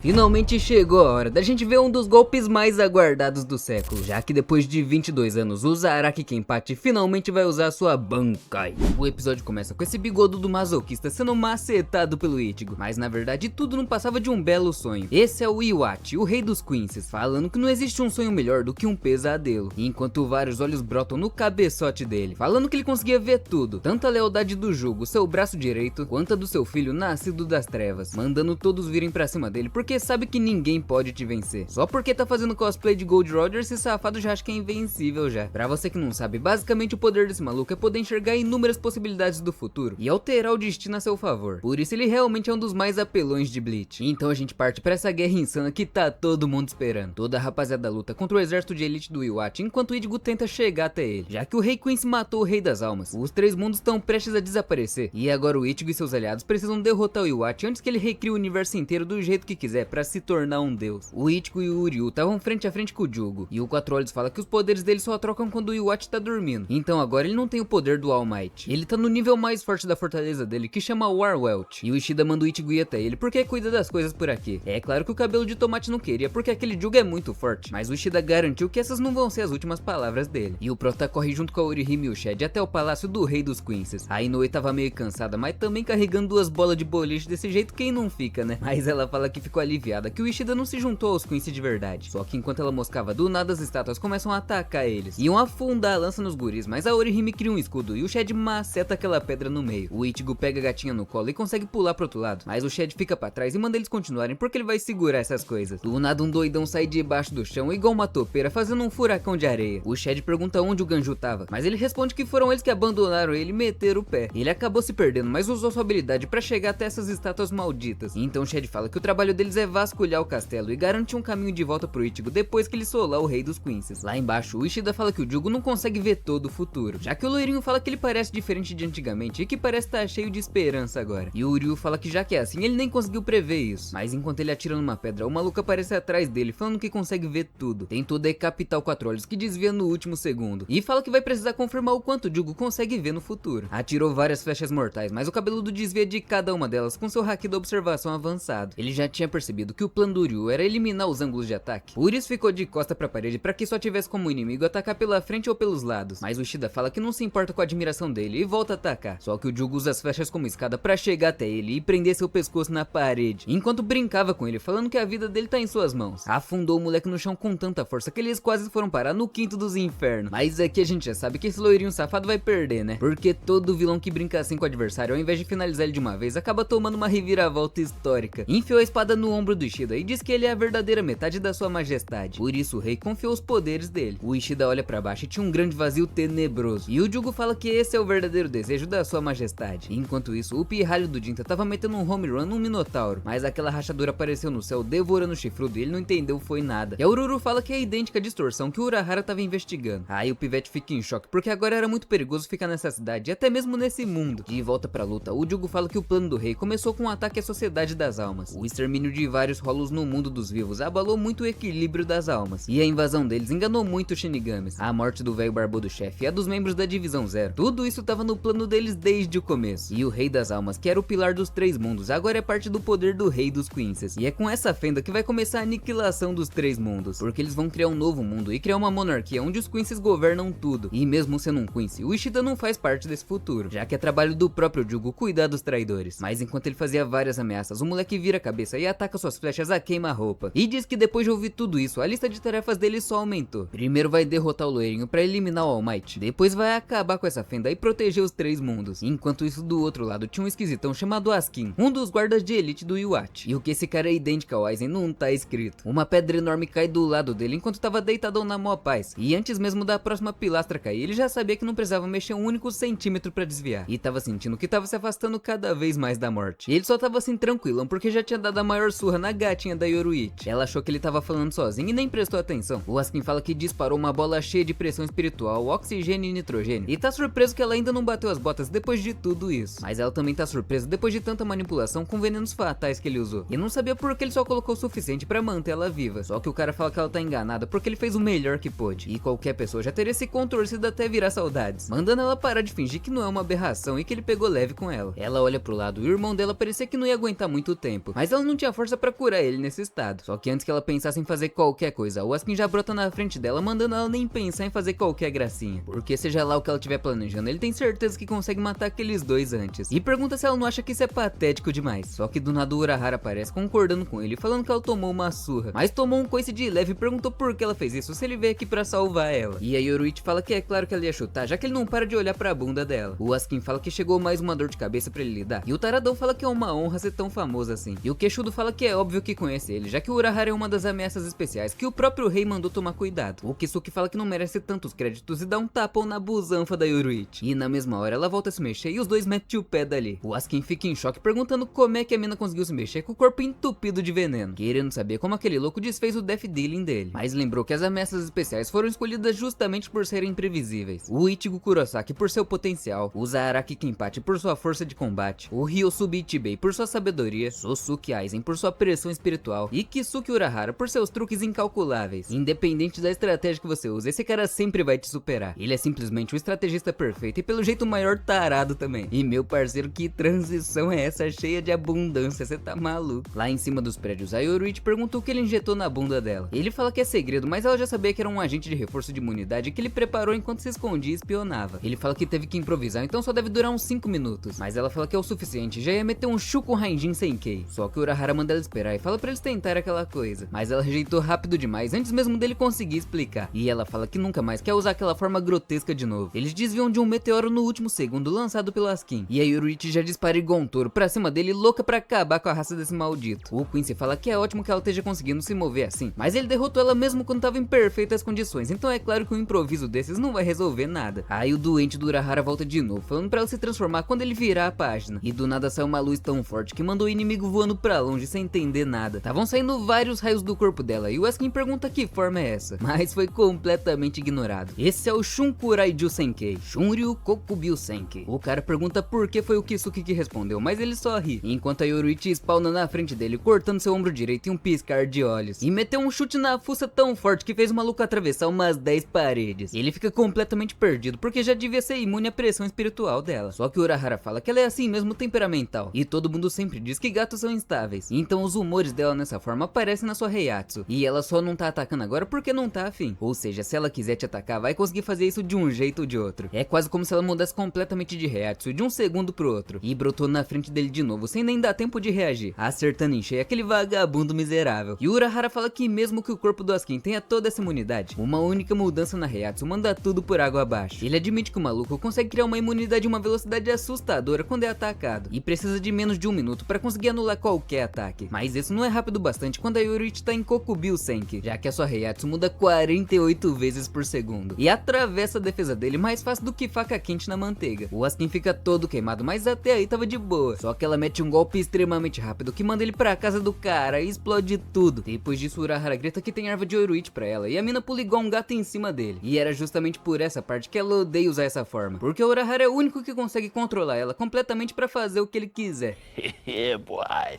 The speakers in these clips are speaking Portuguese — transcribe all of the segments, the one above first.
Finalmente chegou a hora da gente ver um dos golpes mais aguardados do século, já que depois de 22 anos, o Zaraki Kenpachi finalmente vai usar sua Bankai. O episódio começa com esse bigodudo masoquista sendo macetado pelo Ichigo, mas na verdade tudo não passava de um belo sonho. Esse é o Iwate, o rei dos Quinces, falando que não existe um sonho melhor do que um pesadelo, enquanto vários olhos brotam no cabeçote dele, falando que ele conseguia ver tudo, tanto a lealdade do Jugo, seu braço direito, quanto a do seu filho nascido das trevas, mandando todos virem pra cima dele porque sabe que ninguém pode te vencer. Só porque tá fazendo cosplay de Gold Roger, esse safado já acha que é invencível já. Pra você que não sabe, basicamente o poder desse maluco é poder enxergar inúmeras possibilidades do futuro e alterar o destino a seu favor. Por isso ele realmente é um dos mais apelões de Bleach. Então a gente parte pra essa guerra insana que tá todo mundo esperando. Toda a rapaziada luta contra o exército de elite do Iwate, enquanto o Ichigo tenta chegar até ele. Já que o Rei Quincy matou o Rei das Almas, os três mundos estão prestes a desaparecer. E agora o Ichigo e seus aliados precisam derrotar o Iwate antes que ele recrie o universo inteiro do jeito que quiser pra se tornar um deus. O Ichigo e o Uryu estavam frente a frente com o Jugo, e o Quatro Olhos fala que os poderes dele só trocam quando o Iwate tá dormindo. Então agora ele não tem o poder do All Might. Ele tá no nível mais forte da fortaleza dele, que chama War Welt. E o Ishida manda o Ichigo ir até ele porque cuida das coisas por aqui. É claro que o cabelo de tomate não queria, porque aquele Jugo é muito forte, mas o Ishida garantiu que essas não vão ser as últimas palavras dele. E o Prota corre junto com a Orihime e o Shed até o palácio do rei dos Quinces. A Inoue tava meio cansada, mas também carregando duas bolas de boliche desse jeito, quem não fica, né? Mas ela fala que ficou aliviada que o Ishida não se juntou aos Quincy de verdade. Só que enquanto ela moscava, do nada as estátuas começam a atacar eles. Iam afundar a lança nos guris, mas a Orihime cria um escudo e o Shed maceta aquela pedra no meio. O Ichigo pega a gatinha no colo e consegue pular pro outro lado, mas o Shed fica pra trás e manda eles continuarem porque ele vai segurar essas coisas. Do nada um doidão sai debaixo do chão igual uma topeira fazendo um furacão de areia. O Shed pergunta onde o Ganju tava, mas ele responde que foram eles que abandonaram ele e meteram o pé. Ele acabou se perdendo, mas usou sua habilidade pra chegar até essas estátuas malditas. Então o Shed fala que o trabalho deles é vasculhar o castelo e garantir um caminho de volta pro Ichigo depois que ele solar o rei dos Quinces. Lá embaixo, o Ishida fala que o Jugo não consegue ver todo o futuro, já que o loirinho fala que ele parece diferente de antigamente e que parece estar cheio de esperança agora. E o Uryu fala que já que é assim, ele nem conseguiu prever isso. Mas enquanto ele atira numa pedra, o maluco aparece atrás dele, falando que consegue ver tudo. Tentou decapitar o Quatro Olhos, que desvia no último segundo. E fala que vai precisar confirmar o quanto o Jugo consegue ver no futuro. Atirou várias flechas mortais, mas o cabeludo desvia de cada uma delas com seu haki da observação avançado. Ele já tinha percebido que o plano do Uryu era eliminar os ângulos de ataque. Por isso ficou de costa pra parede pra que só tivesse como inimigo atacar pela frente ou pelos lados. Mas o Ishida fala que não se importa com a admiração dele e volta a atacar. Só que o Jugo usa as flechas como escada pra chegar até ele e prender seu pescoço na parede, enquanto brincava com ele, falando que a vida dele tá em suas mãos. Afundou o moleque no chão com tanta força que eles quase foram parar no quinto dos infernos. Mas aqui a gente já sabe que esse loirinho safado vai perder, né? Porque todo vilão que brinca assim com o adversário, ao invés de finalizar ele de uma vez, acaba tomando uma reviravolta histórica. Enfiou a espada no ombro do Ishida e diz que ele é a verdadeira metade da sua majestade. Por isso o rei confiou os poderes dele. O Ishida olha pra baixo e tinha um grande vazio tenebroso. E o Jugo fala que esse é o verdadeiro desejo da sua majestade. Enquanto isso, o pirralho do Jinta tava metendo um home run num minotauro, mas aquela rachadura apareceu no céu devorando o chifrudo e ele não entendeu foi nada. E a Ururu fala que é idêntica à distorção que o Urahara tava investigando. Aí o pivete fica em choque porque agora era muito perigoso ficar nessa cidade e até mesmo nesse mundo. De volta pra luta, o Jugo fala que o plano do rei começou com um ataque à sociedade das almas. O extermínio de vários rolos no mundo dos vivos abalou muito o equilíbrio das almas, e a invasão deles enganou muito os Shinigamis. A morte do velho barbudo chefe e a dos membros da Divisão Zero, tudo isso tava no plano deles desde o começo. E o Rei das Almas, que era o pilar dos três mundos, agora é parte do poder do Rei dos Quinces. E é com essa fenda que vai começar a aniquilação dos três mundos, porque eles vão criar um novo mundo e criar uma monarquia onde os Quinces governam tudo. E mesmo sendo um Quincy, o Ishida não faz parte desse futuro, já que é trabalho do próprio Jugo cuidar dos traidores. Mas enquanto ele fazia várias ameaças, o moleque vira a cabeça e ataca suas flechas a queima-roupa. E diz que depois de ouvir tudo isso, a lista de tarefas dele só aumentou. Primeiro vai derrotar o loirinho pra eliminar o All Might, depois vai acabar com essa fenda e proteger os três mundos. Enquanto isso, do outro lado tinha um esquisitão chamado Askin, um dos guardas de elite do Iwate. E o que esse cara é idêntico ao Aizen não tá escrito. Uma pedra enorme cai do lado dele enquanto tava deitadão na mó paz. E antes mesmo da próxima pilastra cair, ele já sabia que não precisava mexer um único centímetro pra desviar. E tava sentindo que tava se afastando cada vez mais da morte. E ele só tava assim tranquilão porque já tinha dado a maior surra na gatinha da Yoruichi. Ela achou que ele tava falando sozinho e nem prestou atenção. O Askin fala que disparou uma bola cheia de pressão espiritual, oxigênio e nitrogênio. E tá surpreso que ela ainda não bateu as botas depois de tudo isso. Mas ela também tá surpresa depois de tanta manipulação com venenos fatais que ele usou. E não sabia por que ele só colocou o suficiente pra manter ela viva. Só que o cara fala que ela tá enganada porque ele fez o melhor que pôde. E qualquer pessoa já teria se contorcido até virar saudades, mandando ela parar de fingir que não é uma aberração e que ele pegou leve com ela. Ela olha pro lado e o irmão dela parecia que não ia aguentar muito tempo, mas ela não tinha força força pra curar ele nesse estado. Só que antes que ela pensasse em fazer qualquer coisa, o Askin já brota na frente dela, mandando ela nem pensar em fazer qualquer gracinha. Porque seja lá o que ela estiver planejando, ele tem certeza que consegue matar aqueles dois antes. E pergunta se ela não acha que isso é patético demais. Só que do nada o Urahara aparece concordando com ele, falando que ela tomou uma surra, mas tomou um coice de leve e perguntou por que ela fez isso, se ele veio aqui pra salvar ela. E a Yoruichi fala que é claro que ela ia chutar, já que ele não para de olhar pra bunda dela. O Askin fala que chegou mais uma dor de cabeça pra ele lidar, e o Taradão fala que é uma honra ser tão famoso assim. E o Queixudo fala que é óbvio que conhece ele, já que o Urahara é uma das ameaças especiais que o próprio rei mandou tomar cuidado. O Kisuke fala que não merece tantos créditos e dá um tapão na busanfa da Yoruichi. E na mesma hora ela volta a se mexer e os dois metem o pé dali. O Askin fica em choque perguntando como é que a mina conseguiu se mexer com o corpo entupido de veneno, querendo saber como aquele louco desfez o death dealing dele. Mas lembrou que as ameaças especiais foram escolhidas justamente por serem imprevisíveis. O Ichigo Kurosaki por seu potencial, o Zaraki Kenpachi por sua força de combate, o Ryosubi Ichibei por sua sabedoria, Sosuke Aizen por sua pressão espiritual e Kisuke Urahara por seus truques incalculáveis. Independente da estratégia que você usa, esse cara sempre vai te superar. Ele é simplesmente o estrategista perfeito e pelo jeito o maior tarado também. E meu parceiro, que transição é essa cheia de abundância, você tá maluco? Lá em cima dos prédios, a Yoruichi pergunta o que ele injetou na bunda dela. Ele fala que é segredo, mas ela já sabia que era um agente de reforço de imunidade que ele preparou enquanto se escondia e espionava. Ele fala que teve que improvisar, então só deve durar uns 5 minutos. Mas ela fala que é o suficiente, já ia meter um Shuko Raijin Senkei. Só que o Urahara manda ela esperar e fala pra eles tentarem aquela coisa. Mas ela rejeitou rápido demais, antes mesmo dele conseguir explicar. E ela fala que nunca mais quer usar aquela forma grotesca de novo. Eles desviam de um meteoro no último segundo, lançado pelo Askin. E a Yoruichi já dispara igual um touro pra cima dele, louca pra acabar com a raça desse maldito. O Quincy fala que é ótimo que ela esteja conseguindo se mover assim, mas ele derrotou ela mesmo quando tava em perfeitas condições, então é claro que um improviso desses não vai resolver nada. Aí o doente do Urahara volta de novo, falando pra ela se transformar quando ele virar a página. E do nada sai uma luz tão forte que mandou o inimigo voando pra longe sem entender nada. Estavam saindo vários raios do corpo dela, e o Askin pergunta que forma é essa, mas foi completamente ignorado. Esse é o Shunkuraiju Senkei, Shunryu Kokubyu Senkei. O cara pergunta por que foi o Kisuke que respondeu, mas ele só ri, enquanto a Yoruichi spawna na frente dele, cortando seu ombro direito em um piscar de olhos, e meteu um chute na fuça tão forte que fez o maluco atravessar umas 10 paredes. Ele fica completamente perdido, porque já devia ser imune à pressão espiritual dela. Só que o Urahara fala que ela é assim mesmo temperamental, e todo mundo sempre diz que gatos são instáveis, então os humores dela nessa forma aparecem na sua Heiatsu, e ela só não tá atacando agora porque não tá afim. Ou seja, se ela quiser te atacar, vai conseguir fazer isso de um jeito ou de outro. É quase como se ela mudasse completamente de Heiatsu de um segundo pro outro, e brotou na frente dele de novo, sem nem dar tempo de reagir, acertando em cheio aquele vagabundo miserável. E o Urahara fala que mesmo que o corpo do Askin tenha toda essa imunidade, uma única mudança na Heiatsu manda tudo por água abaixo. Ele admite que o maluco consegue criar uma imunidade de uma velocidade assustadora quando é atacado, e precisa de menos de 1 minuto para conseguir anular qualquer ataque. Mas isso não é rápido bastante quando a Yoruichi tá em Kokubyu Senki, já que a sua Heiatsu muda 48 vezes por segundo, e atravessa a defesa dele mais fácil do que faca quente na manteiga. O Askin fica todo queimado, mas até aí tava de boa. Só que ela mete um golpe extremamente rápido que manda ele pra casa do cara e explode tudo. Depois disso, o Urahara grita que tem erva de Yoruichi pra ela, e a mina pula igual um gato em cima dele. E era justamente por essa parte que ela odeia usar essa forma, porque o Urahara é o único que consegue controlar ela completamente pra fazer o que ele quiser.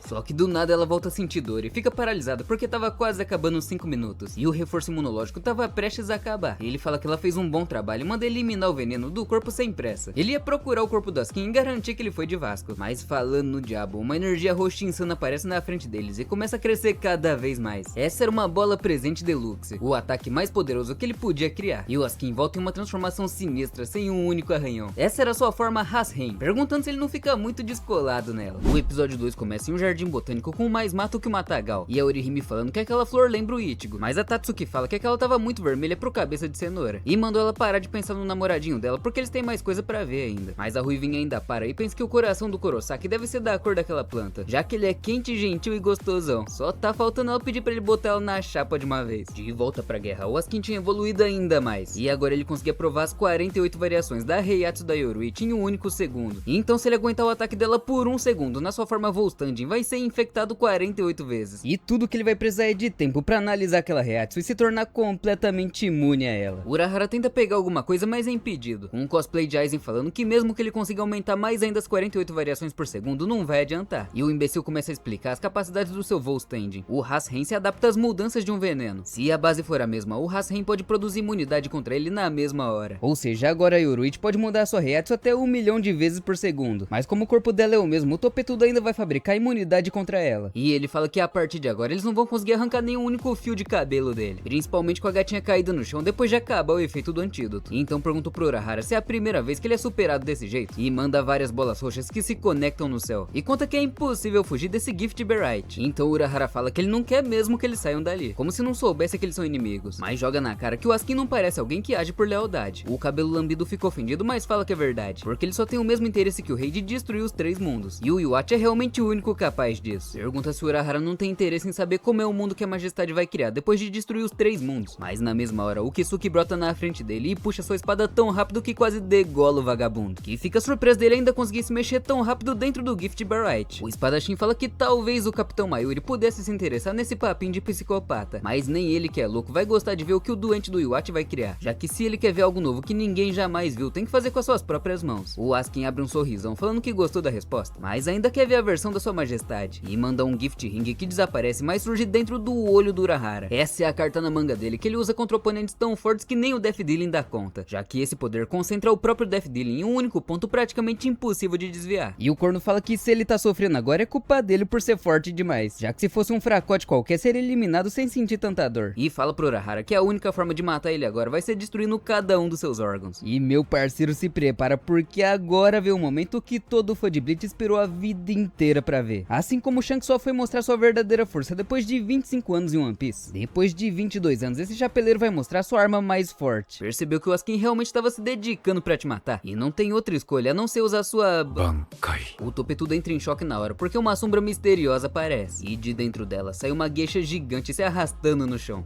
Só que do nada ela volta a sentir dor e fica paralisada porque tava quase acabando os 5 minutos, e o reforço imunológico tava prestes a acabar. Ele fala que ela fez um bom trabalho e manda eliminar o veneno do corpo sem pressa. Ele ia procurar o corpo do Askin e garantir que ele foi de Vasco, mas falando no diabo, uma energia roxa insana aparece na frente deles e começa a crescer cada vez mais. Essa era uma bola presente deluxe, o ataque mais poderoso que ele podia criar, e o Askin volta em uma transformação sinistra sem um único arranhão. Essa era sua forma Hashen, perguntando se ele não fica muito descolado nela. O episódio 2 começa em um jardim botânico com mais mato que o matagal, e a Orihime falando que aquela flor lembra o Ichigo, mas a Tatsuki fala que aquela tava muito vermelha pro cabeça de cenoura, e mandou ela parar de pensar no namoradinho dela porque eles têm mais coisa pra ver ainda. Mas a Ruivinha ainda para e pensa que o coração do Kurosaki deve ser da cor daquela planta, já que ele é quente, gentil e gostosão. Só tá faltando ela pedir pra ele botar ela na chapa de uma vez. De volta pra guerra, o Askin tinha evoluído ainda mais, e agora ele conseguia provar as 48 variações da Heiatsu da Yoruichi em um único segundo. Então se ele aguentar o ataque dela por 1 segundo na sua forma Volstaging, vai ser infectado 48 vezes. E tudo que ele vai precisar é de tempo pra analisar aquela Heiatsu e se tornar completamente imune a ela. O Urahara tenta pegar alguma coisa, mas é impedido. Um cosplay de Aizen falando que mesmo que ele consiga aumentar mais ainda as 48 variações por segundo, não vai adiantar. E o imbecil começa a explicar as capacidades do seu Volstaging. O Hashen se adapta às mudanças de um veneno. Se a base for a mesma, o Hashen pode produzir imunidade contra ele na mesma hora. Ou seja, agora a Yoruichi pode mudar a sua Heiatsu até 1 milhão de vezes por segundo. Mas como o corpo dela é o mesmo, o Topetudo ainda vai fabricar imunidade contra ela. dela. E ele fala que a partir de agora eles não vão conseguir arrancar nenhum único fio de cabelo dele, principalmente com a gatinha caída no chão depois de acabar o efeito do antídoto. Então pergunta pro Urahara se é a primeira vez que ele é superado desse jeito e manda várias bolas roxas que se conectam no céu e conta que é impossível fugir desse Gift Barrite. Então o Urahara fala que ele não quer mesmo que eles saiam dali, como se não soubesse que eles são inimigos, mas joga na cara que o Askin não parece alguém que age por lealdade. O cabelo lambido fica ofendido, mas fala que é verdade, porque ele só tem o mesmo interesse que o rei de destruir os 3 mundos, e o Iwatch é realmente o único capaz disso. Pergunta se o Urahara não tem interesse em saber como é o mundo que a majestade vai criar depois de destruir os 3 mundos, mas na mesma hora o Kisuke brota na frente dele e puxa sua espada tão rápido que quase degola o vagabundo, que fica surpreso dele ainda conseguir se mexer tão rápido dentro do Gift Barrite. O espadachim fala que talvez o Capitão Mayuri pudesse se interessar nesse papinho de psicopata, mas nem ele, que é louco, vai gostar de ver o que o doente do Iwatch vai criar, já que se ele quer ver algo novo que ninguém jamais viu, tem que fazer com as suas próprias mãos. O Askin abre um sorrisão falando que gostou da resposta, mas ainda quer ver a versão da sua majestade, e manda um Gift Ring que desaparece, mas surge dentro do olho do Urahara. Essa é a carta na manga dele que ele usa contra oponentes tão fortes que nem o Death Dealing dá conta, já que esse poder concentra o próprio Death Dealing em um único ponto praticamente impossível de desviar. E o corno fala que se ele tá sofrendo agora é culpa dele por ser forte demais, já que se fosse um fracote qualquer seria eliminado sem sentir tanta dor. E fala pro Urahara que a única forma de matar ele agora vai ser destruindo cada um dos seus órgãos. E meu parceiro, se prepara, porque agora vê o momento que todo fã de Bleach esperou a vida inteira pra ver. Assim como Shanks só foi mostrar sua verdadeira força depois de 25 anos em One Piece, depois de 22 anos esse chapeleiro vai mostrar sua arma mais forte. Percebeu que o Askin realmente estava se dedicando pra te matar, e não tem outra escolha a não ser usar sua Bankai. O Topetudo entra em choque na hora, porque uma sombra misteriosa aparece, e de dentro dela sai uma geisha gigante se arrastando no chão.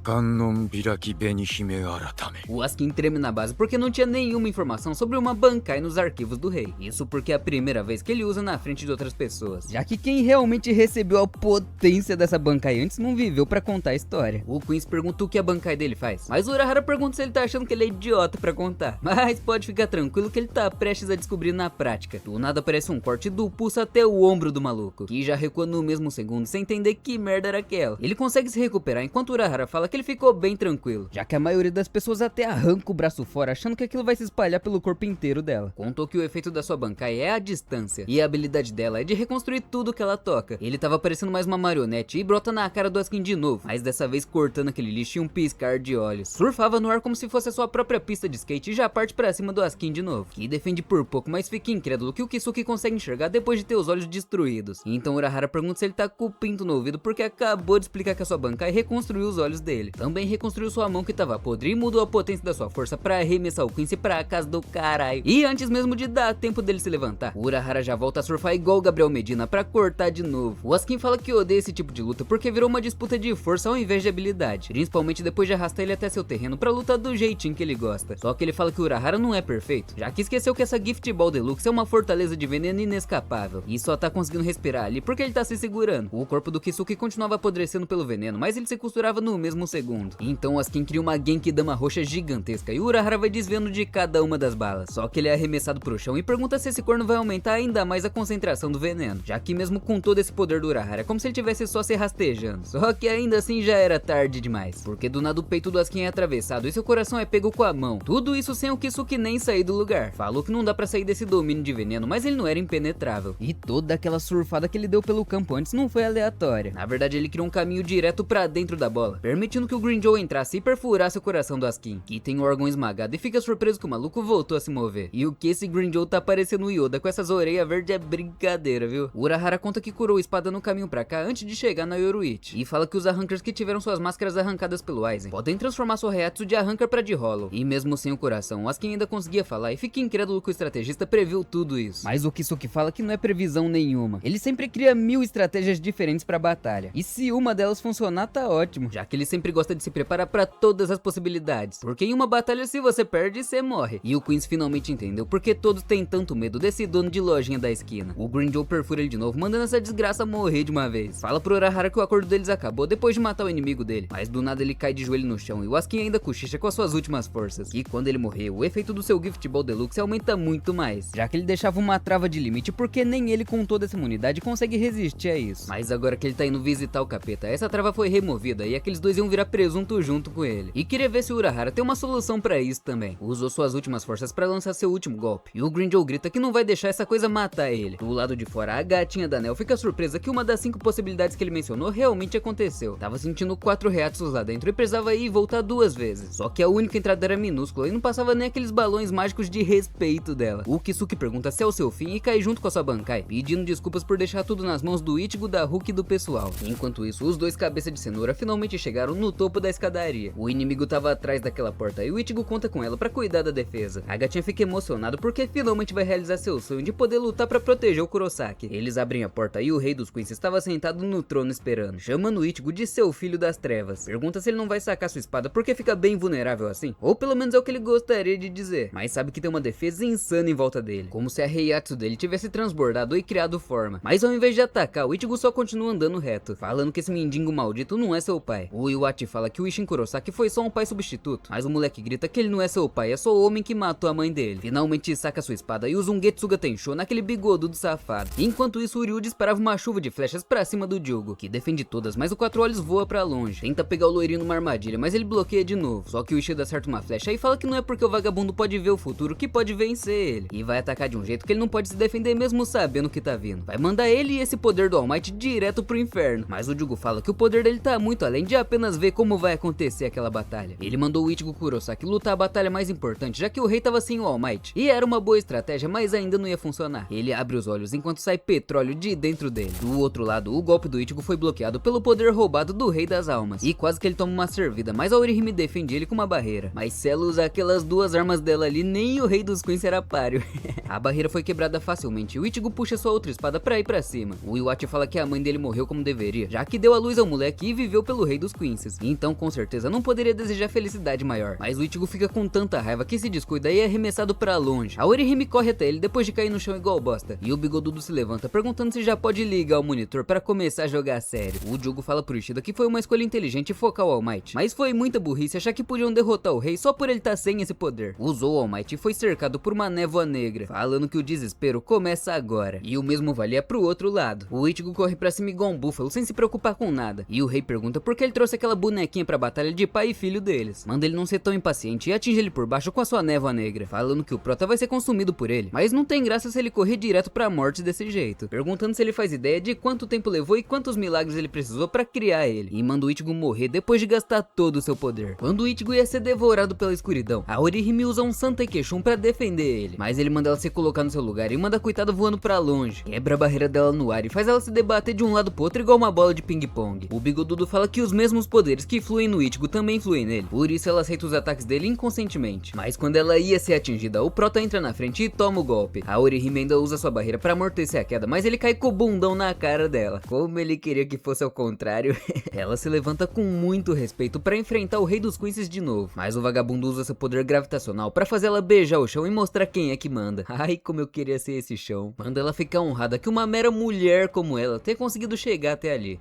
O Askin treme na base porque não tinha nenhuma informação sobre uma Bankai nos arquivos do rei. Isso porque é a primeira vez que ele usa na frente de outras pessoas, já que quem realmente recebeu a potência dessa Bankai antes não viveu pra contar a história. O Queens pergunta o que a Bankai dele faz, mas o Urahara pergunta se ele tá achando que ele é idiota pra contar. Mas pode ficar tranquilo que ele tá prestes a descobrir na prática. Do nada aparece um corte do pulso até o ombro do maluco, que já recua no mesmo segundo sem entender que merda era aquela. Ele consegue se recuperar enquanto o Urahara fala que ele ficou bem tranquilo, já que a maioria das pessoas até arranca o braço fora achando que aquilo vai se espalhar pelo corpo inteiro dela. Contou que o efeito da sua Bankai é a distância, e a habilidade dela é de reconstruir tudo que ela toca. Ele tava parecendo mais uma marionete e brota na cara do Askin de novo, mas dessa vez cortando aquele lixo em um piscar de olhos. Surfava no ar como se fosse a sua própria pista de skate e já parte pra cima do Askin de novo, que defende por pouco, mas fica incrédulo que o Kisuke consegue enxergar depois de ter os olhos destruídos. Então Urahara pergunta se ele tá com o pinto no ouvido porque acabou de explicar que a sua Bankai reconstruiu os olhos dele. Também reconstruiu sua mão que tava podre e mudou a potência da sua força pra arremessar o Quincy pra casa do caralho. E antes mesmo de dar tempo dele se levantar, o Urahara já volta a surfar igual o Gabriel Medina pra cortar de novo. O Askin fala que odeia esse tipo de luta porque virou uma disputa de força ao invés de habilidade, principalmente depois de arrastar ele até seu terreno pra lutar do jeitinho que ele gosta. Só que ele fala que o Urahara não é perfeito, já que esqueceu que essa Gift Ball Deluxe é uma fortaleza de veneno inescapável e só tá conseguindo respirar ali porque ele tá se segurando. O corpo do Kisuke continuava apodrecendo pelo veneno, mas ele se costurava no mesmo segundo. Então o Askin cria uma Genkidama roxa gigantesca e o Urahara vai desviando de cada uma das balas. Só que ele é arremessado pro chão e pergunta se esse corno vai aumentar ainda mais a concentração do veneno, já que mesmo com todo esse poder do Urahara é como se ele tivesse só se rastejando. Só que ainda assim já era tarde demais, porque do nada o peito do Askin é atravessado e seu coração é pego com a mão. Tudo isso sem o Kisuke nem sair do lugar. Falou que não dá pra sair desse domínio de veneno, mas ele não era impenetrável. E toda aquela surfada que ele deu pelo campo antes não foi aleatória. Na verdade ele criou um caminho direto pra dentro da bola, permitindo que o Green Joe entrasse e perfurasse o coração do Askin, que tem o órgão esmagado e fica surpreso que o maluco voltou a se mover. E o que esse Green Joe tá parecendo o Yoda com essas orelhas verdes é brincadeira, viu? O Urahara conta que curou a espada no caminho pra cá antes de chegar na Yoruichi, e fala que os arrancers que tiveram suas máscaras arrancadas pelo Aizen podem transformar sua Reiatsu de arrancar pra de Hollow. E mesmo sem o coração, o Askin ainda conseguia falar e fica incrédulo que o estrategista previu tudo isso. Mas o Kisuke fala que não é previsão nenhuma. Ele sempre cria 1000 estratégias diferentes pra batalha, e se uma delas funcionar tá ótimo, já que ele sempre gosta de se preparar pra todas as possibilidades, porque em uma batalha se você perde, você morre. E o Queens finalmente entendeu porque todos têm tanto medo desse dono de lojinha da esquina. O Green Joe perfura ele de novo, mandando essa desgraça morrer de uma vez. Fala pro Urahara que o acordo deles acabou depois de matar o inimigo dele, mas do nada ele cai de joelho no chão e o Askin ainda cochicha com as suas últimas forças. E quando ele morrer, o efeito do seu Gift Ball Deluxe aumenta muito mais, já que ele deixava uma trava de limite porque nem ele com toda essa imunidade consegue resistir a isso. Mas agora que ele tá indo visitar o capeta, essa trava foi removida e aqueles dois iam virar presunto junto com ele. E queria ver se o Urahara tem uma solução pra isso também. Usou suas últimas forças pra lançar seu último golpe, e o Green Joe grita que não vai deixar essa coisa matar ele. Do lado de fora, a gatinha da Nel fica surpresa que uma das 5 possibilidades que ele mencionou realmente aconteceu. Tava sentindo 4 reatsus lá dentro e precisava ir e voltar 2 vezes. Só que a única entrada era minúscula e não passava nem aqueles balões mágicos de respeito dela. O Kisuke pergunta se é o seu fim e cai junto com a sua Bankai, pedindo desculpas por deixar tudo nas mãos do Ichigo, da Hulk e do pessoal. Enquanto isso, os dois cabeça de cenoura finalmente chegaram no topo da escadaria. O inimigo tava atrás daquela porta e o Ichigo conta com ela pra cuidar da defesa. A gatinha fica emocionado porque finalmente vai realizar seu sonho de poder lutar pra proteger o Kurosaki. Eles abrem a porta e o rei dos Queens estava sentado no trono esperando, chamando o Ichigo de seu filho das trevas. Pergunta se ele não vai sacar sua espada porque fica bem vulnerável assim, ou pelo menos é o que ele gostaria de dizer, mas sabe que tem uma defesa insana em volta dele, como se a Heiatsu dele tivesse transbordado e criado forma. Mas ao invés de atacar, o Ichigo só continua andando reto, falando que esse mendigo maldito não é seu pai. O Iwate fala que o Isshin Kurosaki foi só um pai substituto, mas o moleque grita que ele não é seu pai, é só o homem que matou a mãe dele. Finalmente saca sua espada e usa um Getsuga Tensho naquele bigodudo safado. Enquanto isso, o Ryu disparava uma chuva de flechas pra cima do Jugo, que defende todas, mas o Quatro Olhos voa pra longe. Tenta pegar o loirinho numa armadilha, mas ele bloqueia de novo. Só que o Ishida acerta uma flecha e fala que não é porque o vagabundo pode ver o futuro que pode vencer ele. E vai atacar de um jeito que ele não pode se defender mesmo sabendo que tá vindo. Vai mandar ele e esse poder do All Might direto pro inferno. Mas o Jugo fala que o poder dele tá muito além de apenas ver como vai acontecer aquela batalha. Ele mandou o Ichigo Kurosaki lutar a batalha mais importante, já que o rei tava sem o All Might. E era uma boa estratégia, mas ainda não ia funcionar. Ele abre os olhos enquanto sai petróleo de dentro dele. Do outro lado, o golpe do Ichigo foi bloqueado pelo poder roubado do Rei das Almas. E quase que ele toma uma servida, mas a Orihime defende ele com uma barreira. Mas se ela usar aquelas duas armas dela ali, nem o Rei dos Queens será páreo. A barreira foi quebrada facilmente e o Ichigo puxa sua outra espada pra ir pra cima. O Iwate fala que a mãe dele morreu como deveria, já que deu a luz ao moleque e viveu pelo Rei dos Queens. Então com certeza não poderia desejar felicidade maior. Mas o Ichigo fica com tanta raiva que se descuida e é arremessado pra longe. A Orihime corre até ele depois de cair no chão igual bosta. E o bigodudo se levanta perguntando se já pode ligar o monitor pra começar a jogar sério. O Jugo fala pro Ishida que foi uma escolha inteligente focar o All Might, mas foi muita burrice achar que podiam derrotar o rei só por ele estar sem esse poder. Usou o All Might e foi cercado por uma névoa negra, falando que o desespero começa agora. E o mesmo valia pro outro lado. O Ichigo corre pra cima igual um búfalo sem se preocupar com nada. E o rei pergunta por que ele trouxe aquela bonequinha pra batalha de pai e filho deles. Manda ele não ser tão impaciente e atinge ele por baixo com a sua névoa negra, falando que o prota vai ser consumido por ele. Mas não tem graça se ele correr direto pra morte desse jeito. Perguntando se ele faz ideia de quanto tempo levou e quantos milagres ele precisou pra criar ele. E manda o Ichigo morrer depois de gastar todo o seu poder. Quando o Ichigo ia ser devorado pela escuridão, a Orihime usa um Santa Queixum pra defender ele. Mas ele manda ela se colocar no seu lugar e manda a coitada voando pra longe. Quebra a barreira dela no ar e faz ela se debater de um lado pro outro igual uma bola de ping-pong. O bigodudo fala que os mesmos poderes que fluem no Ichigo também fluem nele. Por isso ela aceita os ataques dele inconscientemente. Mas quando ela ia ser atingida, o prota entra na frente e toma o golpe. A Orihime ainda usa sua barreira pra amortecer a queda, mas ele cai com o bundão na cara dela. Como ele queria que fosse ao contrário. Ela se levanta com muito respeito pra enfrentar o Rei dos Queens de novo. Mas o vagabundo usa seu poder gravitacional pra fazer ela beijar o chão e mostrar quem é que manda. Ai, como eu queria ser esse chão. Manda ela ficar honrada que uma mera mulher como ela tenha conseguido chegar até ali.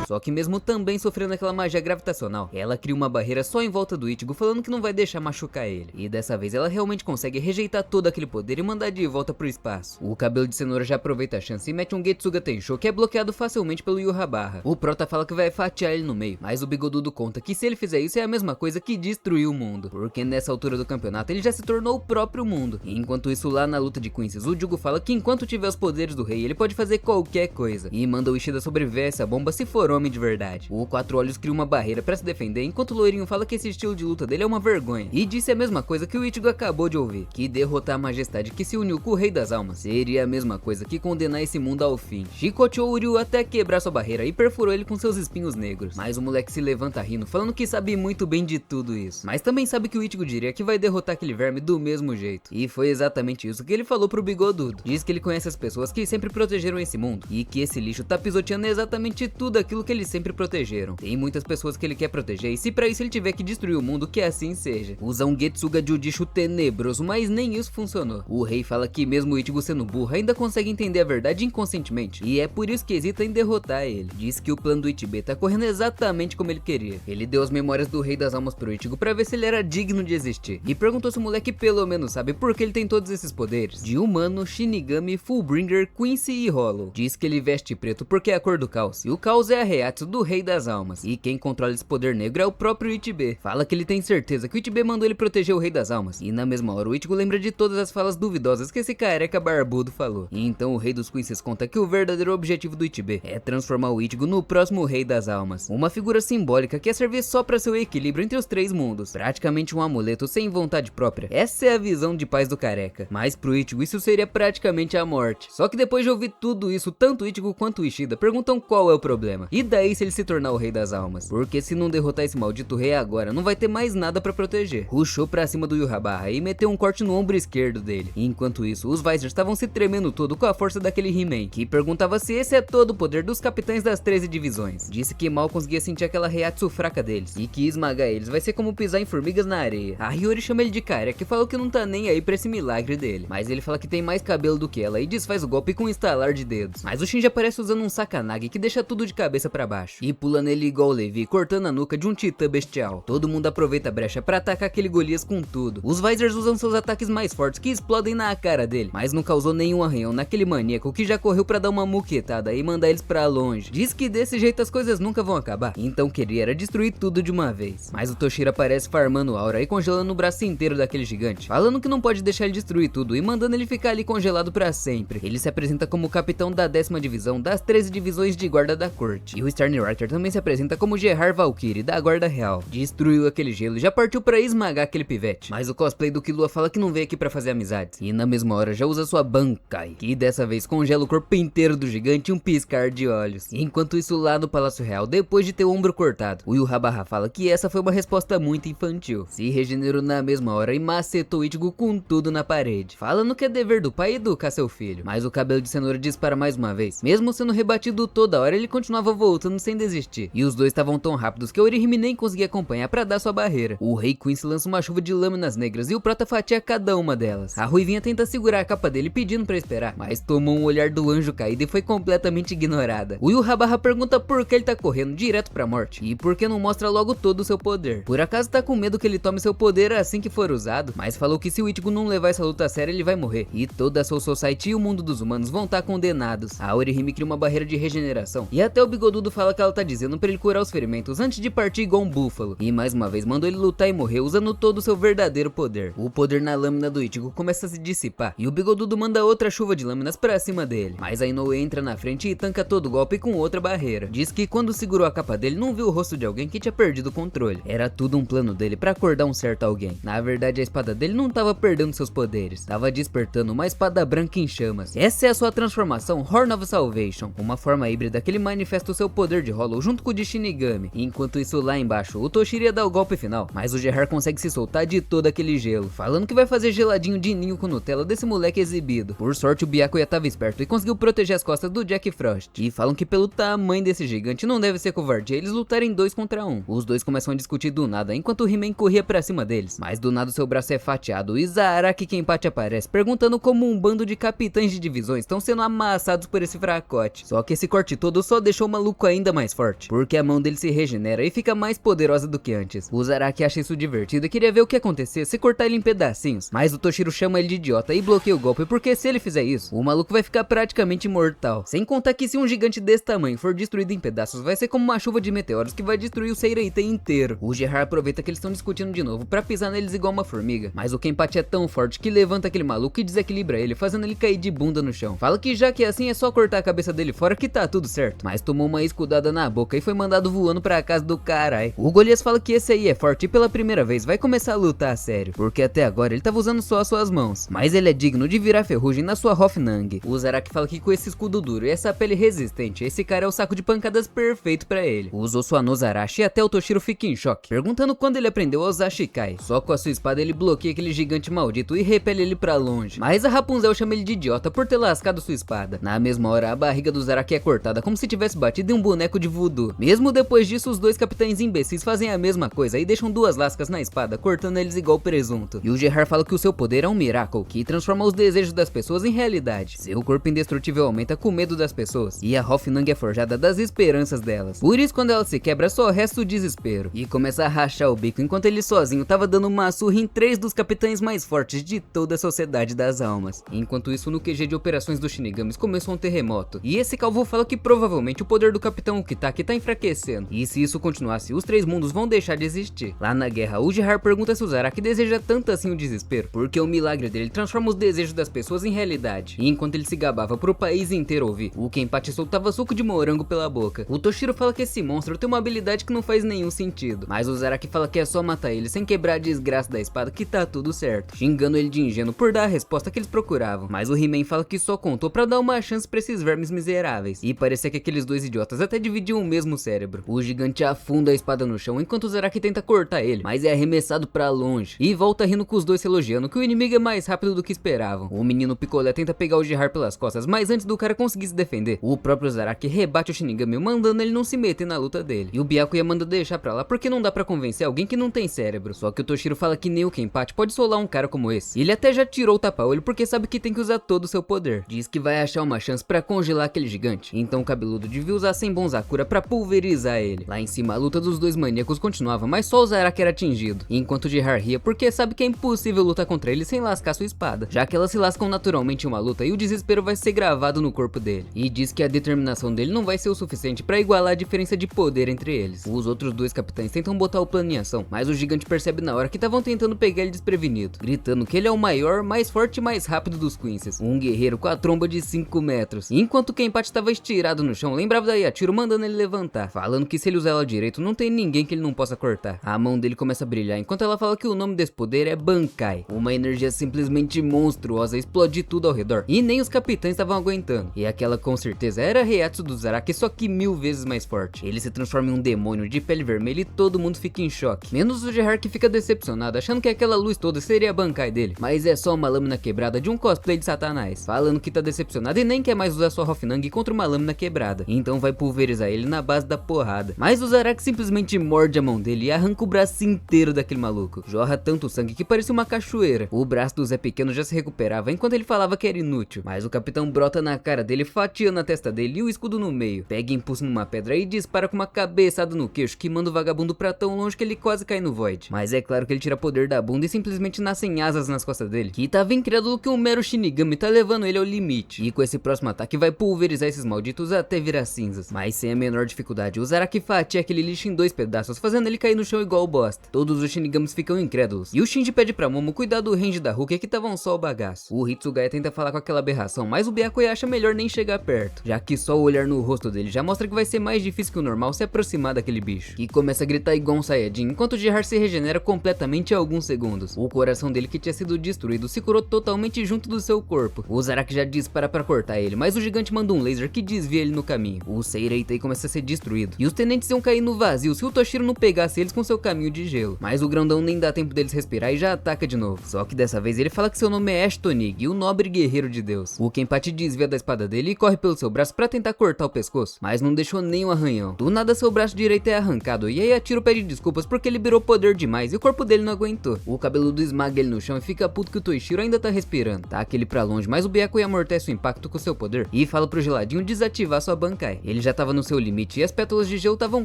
Só que mesmo também sofrendo aquela magia gravitacional, ela cria uma barreira só em volta do Ichigo, falando que não vai deixar machucar ele. E dessa vez ela realmente consegue rejeitar todo aquele poder e mandar de volta pro espaço. O cabelo de cenoura já aproveita a chance e mete um Getsuga Tensho que é bloqueado facilmente pelo Yurrabarra. O prota fala que vai fatiar ele no meio, mas o bigodudo conta que se ele fizer isso é a mesma coisa que destruir o mundo, porque nessa altura do campeonato ele já se tornou o próprio mundo. E enquanto isso, lá na luta de Queens, o Jugo fala que enquanto tiver os poderes do rei ele pode fazer qualquer coisa, e manda o Ishida sobreviver a essa bomba se for homem de verdade. O Quatro Olhos cria uma barreira pra se defender, enquanto o loirinho fala que esse estilo de luta dele é uma vergonha, e disse a mesma coisa que o Ichigo acabou de ouvir, que derrotar a majestade que se uniu com o Rei das Almas seria a mesma coisa que condenar esse mundo ao fim. Chicoteou o Ryu até quebrar sua barreira e perfurou ele com seus espinhos negros, mas o moleque se levanta rindo, falando que sabe muito bem de tudo isso, mas também sabe que o Ichigo diria que vai derrotar aquele verme do mesmo jeito, e foi exatamente isso que ele falou pro bigodudo. Diz que ele conhece as pessoas que sempre protegeram esse mundo, e que esse lixo tá pisoteando exatamente tudo aquilo que ele sempre protegeram. Tem muitas pessoas que ele quer proteger, e se pra isso ele tiver que destruir o mundo, que assim seja. Usa um Getsuga Judisho tenebroso, mas nem isso funcionou. O rei fala que mesmo o Ichigo sendo burro, ainda consegue entender a verdade inconscientemente, e é por isso que hesita em derrotar ele. Diz que o plano do Ichibe tá correndo exatamente como ele queria. Ele deu as memórias do Rei das Almas pro Ichigo pra ver se ele era digno de existir, e perguntou se o moleque pelo menos sabe por que ele tem todos esses poderes, de humano, Shinigami, Fullbringer, Quincy e Hollow. Diz que ele veste preto porque é a cor do caos, e o caos é a Heiatsu do Rei das Almas. E quem controla esse poder negro é o próprio Ichibe. Fala que ele tem certeza que o Ichibe mandou ele proteger o Rei das Almas. E na mesma hora o Ichigo lembra de todas as falas duvidosas que esse careca barbudo falou. E então o Rei dos Quinces conta que o verdadeiro objetivo do Ichibe é transformar o Ichigo no próximo Rei das Almas. Uma figura simbólica que ia servir só para seu equilíbrio entre os três mundos. Praticamente um amuleto sem vontade própria. Essa é a visão de paz do careca. Mas pro Ichigo isso seria praticamente a morte. Só que depois de ouvir tudo isso, tanto o Ichigo quanto o Ishida perguntam qual é o problema. E daí se ele se tornar o Rei das Almas? Porque se não derrotar esse maldito rei agora, não vai ter mais nada pra proteger. Rushou pra cima do Yurabara e meteu um corte no ombro esquerdo dele. E enquanto isso, os Vizers estavam se tremendo todo com a força daquele He-Man, que perguntava se esse é todo o poder dos capitães das 13 divisões. Disse que mal conseguia sentir aquela Heiatsu fraca deles, e que esmagar eles vai ser como pisar em formigas na areia. A Hiyori chama ele de careca e falou que não tá nem aí pra esse milagre dele. Mas ele fala que tem mais cabelo do que ela e desfaz o golpe com um estalar de dedos. Mas o Shinji aparece usando um Sakanagi que deixa tudo de cabeça pra baixo. E pula nele igual o Levi, cortando a nuca de um titã bestial. Todo mundo aproveita a brecha pra atacar aquele Golias com tudo. Os Vizers usam seus ataques mais fortes que explodem na cara dele, mas não causou nenhum arranhão naquele maníaco que já correu pra dar uma muquetada e mandar eles pra longe. Diz que desse jeito as coisas nunca vão acabar, então queria era destruir tudo de uma vez. Mas o Toshiro aparece farmando aura e congelando o braço inteiro daquele gigante, falando que não pode deixar ele destruir tudo e mandando ele ficar ali congelado pra sempre. Ele se apresenta como capitão da 10ª divisão das 13 divisões de guarda da corte. E o Stern Rider também se apresenta como Gerard Valkyrie da guarda real. Destruiu aquele gelo e já partiu pra esmagar aquele pivete. Mas o cosplay do Killua fala que não veio aqui pra fazer amizades. E na mesma hora já usa sua Bankai, que dessa vez congela o corpo inteiro do gigante em um piscar de olhos. Enquanto isso lá no Palácio Real, depois de ter o ombro cortado, o Yurabara fala que essa foi uma resposta muito infantil. Se regenerou na mesma hora e macetou Ichigo com tudo na parede, falando que é dever do pai educar seu filho. Mas o cabelo de cenoura dispara mais uma vez. Mesmo sendo rebatido toda hora, ele continuava voltando sem desistir. E os dois estavam tão rápidos que o Orihime nem conseguia acompanhar pra dar sua barreira. O Rei Quincy lança uma chuva de lâminas negras e o Prota fatia cada uma delas. A Ruivinha tenta segurar a capa dele pedindo pra esperar, mas tomou um olhar do anjo caído e foi completamente ignorada. O Yurabara pergunta por que ele tá correndo direto pra morte e por que não mostra logo todo o seu poder. Por acaso tá com medo que ele tome seu poder assim que for usado, mas falou que se o Ichigo não levar essa luta a sério ele vai morrer e toda a Soul Society e o mundo dos humanos vão estar condenados. A Orihime cria uma barreira de regeneração e até o bigodudo fala que ela tá dizendo pra ele curar os ferimentos antes de partir igual um búfalo. E mais uma vez mandou ele lutar e morrer usando todo o seu verdadeiro poder. O poder na lâmina do Ichigo começa a se dissipar e o bigodudo manda outra chuva de lâminas pra cima dele. Mas a Inoue entra na frente e tanca todo o golpe com outra barreira. Diz que quando segurou a capa dele não viu o rosto de alguém que tinha perdido o controle. Era tudo um plano dele pra acordar um certo alguém. Na verdade a espada dele não tava perdendo seus poderes, tava despertando uma espada branca em chamas. Essa é a sua transformação Horn of Salvation, uma forma híbrida que ele manifesta o seu poder de Hollow junto com o de Shinigami. Enquanto isso lá embaixo, o Toshiro ia dar o golpe final, mas o Gerard consegue se soltar de todo aquele gelo, falando que vai fazer geladinho de ninho com Nutella desse moleque exibido. Por sorte o Byakuya tava esperto e conseguiu proteger as costas do Jack Frost. E falam que pelo tamanho desse gigante não deve ser covardia eles lutarem 2 contra 1. Os dois começam a discutir do nada enquanto o He-Man corria pra cima deles, mas do nada o seu braço é fatiado e Zaraki Kenpachi aparece perguntando como um bando de capitães de divisões estão sendo amassados por esse fracote. Só que esse corte todo só deixou o maluco ainda mais forte, porque a mão dele se regenera e fica mais poderosa do que antes. O Zaraki acha isso divertido e queria ver o que ia acontecer se cortar ele em pedacinhos, mas o Toshiro chama ele de idiota e bloqueia o golpe, porque se ele fizer isso, o maluco vai ficar praticamente imortal. Sem contar que se um gigante desse tamanho for destruído em pedaços, vai ser como uma chuva de meteoros que vai destruir o Seireitei inteiro. O Gerard aproveita que eles estão discutindo de novo pra pisar neles igual uma formiga, mas o Kenpachi é tão forte que levanta aquele maluco e desequilibra ele, fazendo ele cair de bunda no chão. Fala que já que é assim é só cortar a cabeça dele fora que tá tudo certo, mas tomou uma escudada na boca e foi mandado voando pra casa do carai. O Golias fala que esse aí é forte e pela primeira vez vai começar a lutar a sério, porque até agora ele tava usando só as suas mãos, mas ele é digno de virar ferrugem na sua Hofnang. O Zaraki fala que com esse escudo duro e essa pele resistente, esse cara é o saco de pancadas perfeito pra ele. Usou sua Nozarashi e até o Toshiro fica em choque, perguntando quando ele aprendeu a usar Shikai. Só com a sua espada ele bloqueia aquele gigante maldito e repele ele pra longe, mas a Rapunzel chama ele de idiota por ter lascado sua espada. Na mesma hora a barriga do Zaraki é cortada como se tivesse batido em um boneco de voodoo. Mesmo depois disso os dois capitães imbecis fazem a mesma coisa e deixam 2 lascas na espada, cortando eles igual presunto. E o Gerard fala que o seu poder é um Miracle, que transforma os desejos das pessoas em realidade. Seu corpo indestrutível aumenta com medo das pessoas, e a Hofnang é forjada das esperanças delas. Por isso quando ela se quebra só resta o desespero, e começa a rachar o bico enquanto ele sozinho tava dando uma surra em 3 dos capitães mais fortes de toda a Sociedade das Almas. Enquanto isso no QG de operações dos Shinigamis começou um terremoto, e esse calvo fala que provavelmente o poder do capitão Ukitake tá enfraquecendo, e se isso continuasse, os três mundos vão deixar de existir. Lá na guerra, o Gerard pergunta se o Zaraki deseja tanto assim o desespero, porque o milagre dele transforma os desejos das pessoas em realidade. E enquanto ele se gabava pro país inteiro ouvir, o Kenpachi soltava suco de morango pela boca. O Toshiro fala que esse monstro tem uma habilidade que não faz nenhum sentido, mas o Zaraki fala que é só matar ele sem quebrar a desgraça da espada que tá tudo certo, xingando ele de ingênuo por dar a resposta que eles procuravam. Mas o He-Man fala que só contou pra dar uma chance pra esses vermes miseráveis, e parecia que aqueles dois idiotas até dividiam o mesmo cérebro. O gigante afunda a espada no chão enquanto o Zaraki tenta cortar ele, mas é arremessado pra longe, e volta rindo com os dois se elogiando que o inimigo é mais rápido do que esperavam. O menino Picolé tenta pegar o Gerard pelas costas, mas antes do cara conseguir se defender, o próprio Zaraki rebate o Shinigami, mandando ele não se meter na luta dele. E o Byakuya manda deixar pra lá porque não dá pra convencer alguém que não tem cérebro. Só que o Toshiro fala que nem o Kenpachi pode solar um cara como esse. Ele até já tirou o tapa-olho porque sabe que tem que usar todo o seu poder. Diz que vai achar uma chance pra congelar aquele gigante, então o cabeludo devia usar Senbon Sakura pra pulverizar ele. Lá em cima a luta dos dois maníacos continuava, mas só o Zaraki era atingido, enquanto o Gerard ria porque sabe que é impossível lutar contra ele sem lascar sua espada, já que elas se lascam naturalmente em uma luta e o desespero vai ser gravado no corpo dele. E diz que a determinação dele não vai ser o suficiente pra igualar a diferença de poder entre eles. Os outros dois capitães tentam botar o plano em ação, mas o gigante percebe na hora que estavam tentando pegar ele desprevenido, gritando que ele é o maior, mais forte e mais rápido dos Quincy's, um guerreiro com a tromba de 5 metros. E enquanto o Kenpachi estava estirado no chão, lembrava da Yatiro mandando ele levantar, falando que se ele usar ela direito não tem ninguém que ele não possa cortar. A mão dele começa a brilhar enquanto ela fala que o nome desse poder é Bankai. Uma energia simplesmente monstruosa explode tudo ao redor, e nem os capitães estavam aguentando. E aquela com certeza era a Reiatsu do Zaraki, só que 1000 vezes mais forte. Ele se transforma em um demônio de pele vermelha e todo mundo fica em choque, menos o Gerard, que fica decepcionado, achando que aquela luz toda seria a Bankai dele, mas é só uma lâmina quebrada de um cosplay de Satanás, falando que tá decepcionado e nem quer mais usar sua Hoffnang contra uma lâmina quebrada, então vai pulverizar ele na base da porrada. Mas o Zaraki simplesmente morde a mão dele e arranca o braço inteiro daquele maluco. Jorra tanto sangue que parecia uma cachoeira. O braço do Zé Pequeno já se recuperava enquanto ele falava que era inútil, mas o capitão brota na cara dele, fatiando a testa dele e o escudo no meio, pega impulso numa pedra e dispara com uma cabeçada no queixo que manda o vagabundo pra tão longe que ele quase cai no void. Mas é claro que ele tira poder da bunda e simplesmente nascem asas nas costas dele, que tava incrédulo que um mero Shinigami tá levando ele ao limite, e com esse próximo ataque vai pulverizar esses malditos até virar cinzas. Mas sem a menor dificuldade, o Zaraki fatia aquele lixo em 2 pedaços, fazendo ele cair no chão igual bosta. Todos os Shinigamis ficam incrédulos, e o Shinji pede pra Momo cuidar do range da Rukia, que tava um só o bagaço. O Hitsugaya tenta falar com aquela aberração, mas o Byakuya acha melhor nem chegar perto, já que só o olhar no rosto dele já mostra que vai ser mais difícil que o normal se aproximar daquele bicho, e começa a gritar igual um Saiyajin, enquanto o Gerard se regenera completamente em alguns segundos. O coração dele, que tinha sido destruído, se curou totalmente junto do seu corpo. O Zaraki já dispara pra cortar ele, mas o gigante manda um laser que desvia ele no caminho. O Seireitei começa a ser destruído, e os tenentes iam cair no vazio se o Toshiro não pegasse eles com seu caminho de gelo. Mas o grandão nem dá tempo deles respirar e já ataca de novo. Só que dessa vez ele fala que seu nome é Ashtonig, o nobre guerreiro de Deus. O Kenpachi desvia da espada dele e corre pelo seu braço pra tentar cortar o pescoço, mas não deixou nem um arranhão. Do nada seu braço direito é arrancado, e aí a Tiro pede desculpas porque liberou poder demais e o corpo dele não aguentou. O cabeludo esmaga ele no chão e fica puto que o Toshiro ainda tá respirando. Taca ele pra longe, mas o Byakuya amortece o impacto com seu poder e fala pro Geladinho desativar sua Bankai. Ele já tava no seu limite e as pétalas de gelo estavam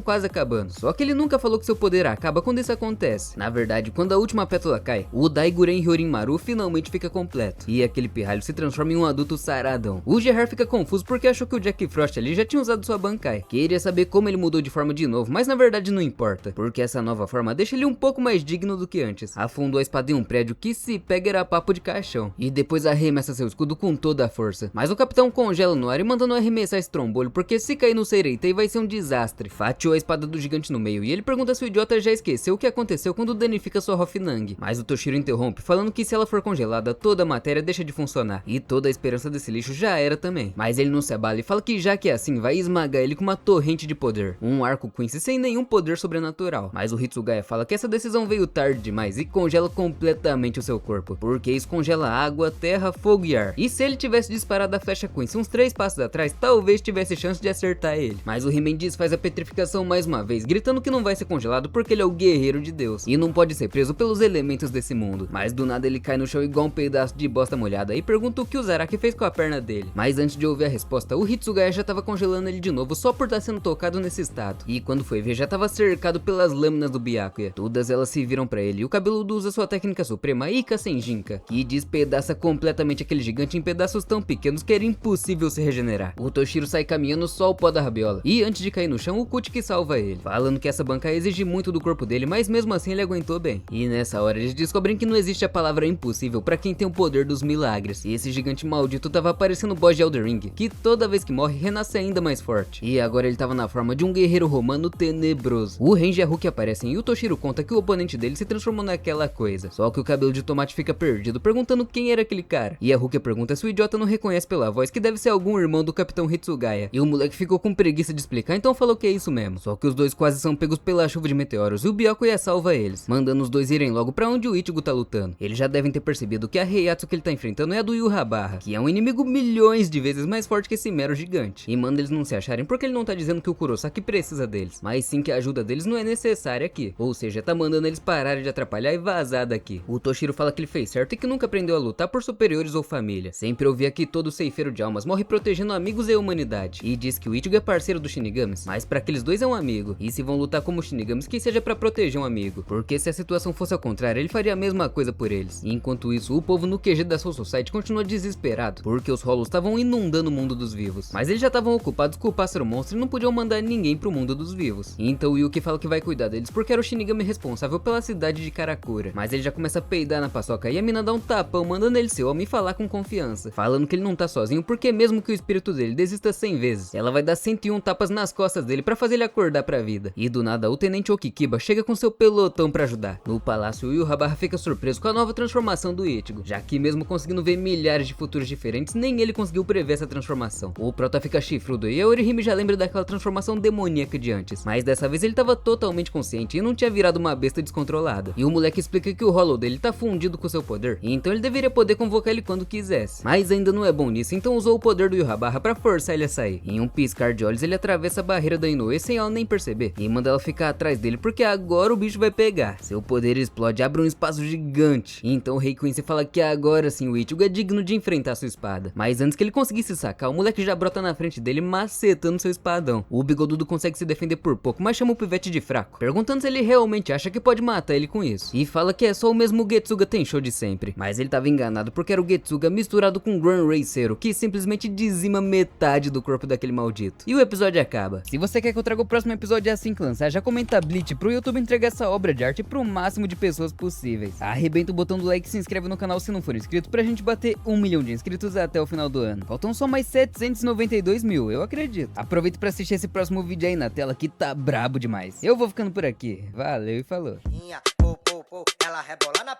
quase acabando, só que ele nunca falou que seu poder acaba quando isso acontece. Na verdade, quando a última pétala cai, o Daiguren Hyorinmaru finalmente fica completo, e aquele pirralho se transforma em um adulto saradão. O Gerard fica confuso porque achou que o Jack Frost ali já tinha usado sua Bankai. Queria saber como ele mudou de forma de novo, mas na verdade não importa, porque essa nova forma deixa ele um pouco mais digno do que antes. Afundou a espada em um prédio que, se pega, era papo de caixão, e depois arremessa seu escudo com toda a força. Mas o capitão congela no ar e mandando arremessar esse trombolho, porque se cair no Seireitei vai ser um desastre. Fatiou a espada do gigante no meio, e ele pergunta se o idiota já esqueceu o que aconteceu quando danifica sua Hoffnang. Mas o Toshiro interrompe, falando que se ela for congelada, toda a matéria deixa de funcionar, e toda a esperança desse lixo já era também. Mas ele não se abala e fala que já que é assim, vai esmagar ele com uma torrente de poder, um arco Quincy sem nenhum poder sobrenatural. Mas o Hitsugaya fala que essa decisão veio tarde demais e congela completamente o seu corpo, porque isso congela água, terra, fogo e ar. E se ele tivesse disparado a flecha Quincy uns 3 passos atrás, talvez tivesse chance de acertar ele. Mas o He-Man faz a petrificação mais uma vez, gritando que não vai ser congelado porque ele é o guerreiro de Deus e não pode ser preso pelos elementos desse mundo. Mas do nada ele cai no chão igual um pedaço de bosta molhada e pergunta o que o Zaraki fez com a perna dele. Mas antes de ouvir a resposta, o Hitsugaya já tava congelando ele de novo só por estar sendo tocado nesse estado. E quando foi ver, já tava cercado pelas lâminas do Byakuya. Todas elas se viram pra ele, e o cabeludo usa sua técnica suprema, Ika Senjinka, que despedaça completamente aquele gigante em pedaços tão pequenos que era impossível se regenerar. O Toshiro sai caminhando, só o pó da rabiola. E antes de cair no chão, o Cut que salva ele, falando que essa bancaia exige muito do corpo dele, mas mesmo assim ele aguentou bem. E nessa hora eles descobrem que não existe a palavra impossível pra quem tem o poder dos milagres. E esse gigante maldito tava parecendo o boss de Elden Ring, que toda vez que morre renasce ainda mais forte. E agora ele tava na forma de um guerreiro romano tenebroso. O Renji e a Ruki aparecem e o Toshiro conta que o oponente dele se transformou naquela coisa. Só que o cabelo de tomate fica perdido, perguntando quem era aquele cara. E a Ruki pergunta se o idiota não reconhece pela voz que deve ser algum irmão do Capitão Hitsugaya. E o moleque ficou com preguiça de explicar, então falou que é isso mesmo. Só que os dois quase são pegos pela chuva de meteoros e o Byakuya salva eles, mandando os dois irem logo pra onde o Ichigo tá lutando. Eles já devem ter percebido que a Heiatsu que ele tá enfrentando é a do Yurabara, que é um inimigo milhões de vezes mais forte que esse mero gigante. E manda eles não se acharem porque ele não tá dizendo que o Kurosaki precisa deles, mas sim que a ajuda deles não é necessária aqui. Ou seja, tá mandando eles pararem de atrapalhar e vazar daqui. O Toshiro fala que ele fez certo e que nunca aprendeu a lutar por superiores ou família. Sempre ouvia que todo ceifeiro de almas morre protegendo amigos e a humanidade. E diz que o Ichigo é parceiro dos Shinigamis, mas pra aqueles dois é um amigo. E se vão lutar como Shinigamis, que seja pra proteger um amigo. Porque se a situação fosse ao contrário, ele faria a mesma coisa por eles. E enquanto isso, o povo no QG da Soul Society continua desesperado, porque os Hollows estavam inundando o mundo dos vivos. Mas eles já estavam ocupados com o pássaro monstro e não podiam mandar ninguém pro mundo dos vivos. Então o Yuki fala que vai cuidar deles porque era o Shinigami responsável pela cidade de Karakura. Mas ele já começa a peidar na paçoca e a mina dá um tapão, mandando ele ser homem e falar com confiança, falando que ele não tá sozinho porque mesmo que o espírito dele desista 100 vezes, ela vai dar 101 tapas nas costas dele pra fazer ele acordar pra vida. E do nada o tenente Okikiba chega com seu pelotão pra ajudar. No palácio, o Yurabara fica surpreso com a nova transformação do Ichigo, já que mesmo conseguindo ver milhares de futuros diferentes, nem ele conseguiu prever essa transformação. O prota fica chifrudo e a Orihime já lembra daquela transformação demoníaca de antes, mas dessa vez ele tava totalmente consciente e não tinha virado uma besta descontrolada. E o moleque explica que o Hollow dele tá fundido com seu poder, então ele deveria poder convocar ele quando quisesse. Mas ainda não é bom nisso, então usou o poder do Yurabara pra forçar ele a sair. Em um piscar de olhos ele atravessa a barreira da Inoue sem ela nem perceber, e manda ela ficar atrás dele porque agora o bicho vai pegar. Seu poder explode, abre um espaço gigante. E então o Rei Quincy fala que agora sim o Ichigo é digno de enfrentar sua espada. Mas antes que ele conseguisse sacar, o moleque já brota na frente dele macetando seu espadão. O bigodudo consegue se defender por pouco, mas chama o pivete de fraco, perguntando se ele realmente acha que pode matar ele com isso. E fala que é só o mesmo Getsuga Tensho de sempre. Mas ele tava enganado porque era o Getsuga misturado com o Gran Raceiro, que simplesmente dizima metade do corpo daquele maldito. E o episódio acaba. Se você quer que eu traga o próximo episódio assim que lançar, já comenta Bleach pro YouTube entregar essa obra de arte pro máximo de pessoas possíveis. Arrebenta o botão do like e se inscreve no canal se não for inscrito pra gente bater 1 milhão de inscritos até o final do ano. Faltam só mais 792 mil, eu acredito. Aproveita pra assistir esse próximo vídeo aí na tela que tá brabo demais. Eu vou ficando por aqui. Valeu e falou. Ela rebola na